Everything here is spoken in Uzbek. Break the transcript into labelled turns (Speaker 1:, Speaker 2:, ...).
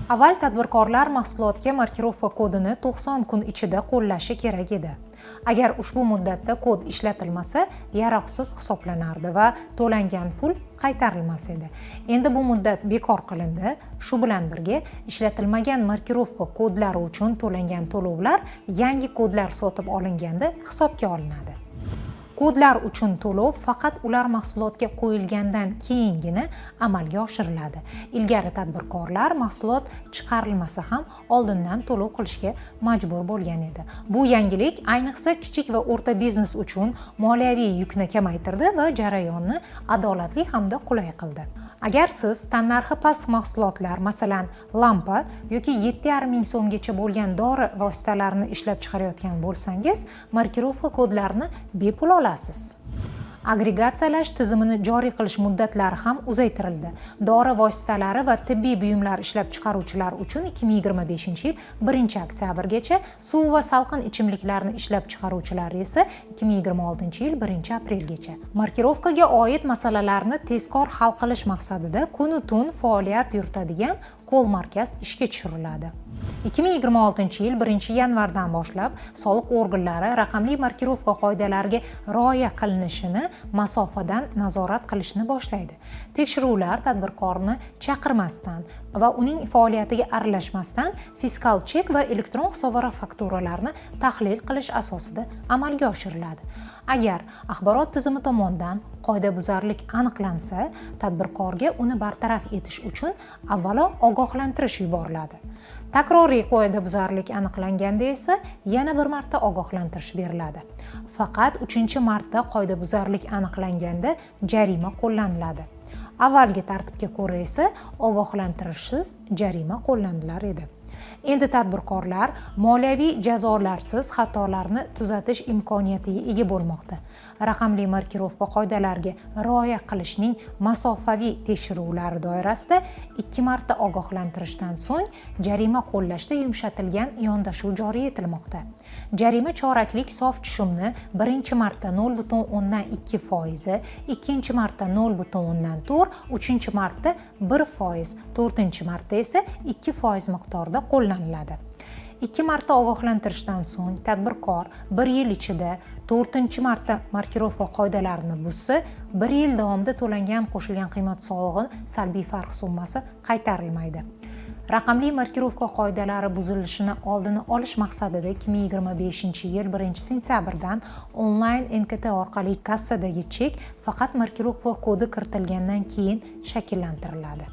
Speaker 1: Avval tadbirkorlar mahsulotga markirovka kodini 90 kun ichida qo'llashi kerak edi. Agar ushbu muddatda kod ishlatilmasa, yaroqsiz hisoblanardi va to'langan pul qaytarilmas edi. Endi bu muddat bekor qilindi. Shu bilan birga ishlatilmagan markirovka kodlari uchun to'langan to'lovlar yangi kodlar sotib olinganda hisobga olinadi. Kodlar uchun to'lov faqat ular mahsulotga qo'yilgandan keyingina amalga oshiriladi. Ilgari tadbirkorlar mahsulot chiqarilmasa ham oldindan to'lov qilishga majbur bo'lgan edi. Bu yangilik ayniqsa kichik va o'rta biznes uchun moliyaviy yukni kamaytirdi va jarayonni adolatli hamda qulay qildi. Agar siz tannarxi past mahsulotlar, masalan, lampa yoki 7,5 ming so'mgacha bo'lgan dori vositalarini ishlab chiqarayotgan bo'lsangiz, markirovka kodlarini bepul olasiz. Agregatsiyalash tizimini joriy qilish muddatlari ham uzaytirildi. Dori vositalari va tibbiy buyumlar ishlab chiqaruvchilar uchun 2025-yil 1-oktyabrgacha, suv va salqin ichimliklarni ishlab chiqaruvchilar esa 2026-yil 1-aprelgacha. Markirovkaga oid masalalarni tezkor hal qilish maqsadida kunu-tun faoliyat yuritadigan kol markaz ishga tushiriladi. 2026-yil 1-yanvardan boshlab soliq organlari raqamli markirovka qoidalariga rioya qilinishini masofadan nazorat qilishni boshlaydi. Tekshiruvlar tadbirkorni chaqirmasdan va uning faoliyatiga aralashmasdan fiskal chek va elektron hisobvaraq fakturalarni tahlil qilish asosida amalga oshiriladi. Agar axborot tizimi tomonidan qoidabuzarlik aniqlansa, tadbirkorga uni bartaraf etish uchun avvalo ogohlantirish yuboriladi. Takroriy qoidabuzarlik aniqlanganda esa yana bir marta ogohlantirish beriladi. Faqat 3-marta qoidabuzarlik aniqlanganda jarima qo'llaniladi. Avvalgi tartibga ko'ra esa ogohlantirishsiz jarima qo'llanilar edi. Endi tadbirkorlar moliyaviy jazolarsiz xatolarni tuzatish imkoniyatiga ega bo'lmoqda. Raqamli markirovka qoidalariga rioya qilishning masofaviy tekshiruvlari doirasida 2 marta ogohlantirishdan so'ng jarima qo'llashda yumshatilgan yondashuv joriy etilmoqda. Jarima choraklik sof tushumni 1-marta 0,2%, 2-marta 0,4%, 3-marta 1%, 4-marta esa 2% miqdorida qo'llaniladi. 2 marta ogohlantirishdan so'ng tadbirkor 1 yil ichida 4-marta markirovka qoidalarini buzsa, 1 yil davomida to'langan qo'shilgan qiymat solig'i salbiy farq summasi qaytarilmaydi. Raqamli markirovka qoidalari buzilishini oldini olish maqsadida 2025-yil 1-sentyabrdan onlayn NKT orqali kassadagi chek faqat markirovka kodi kiritilgandan keyin shakllantiriladi.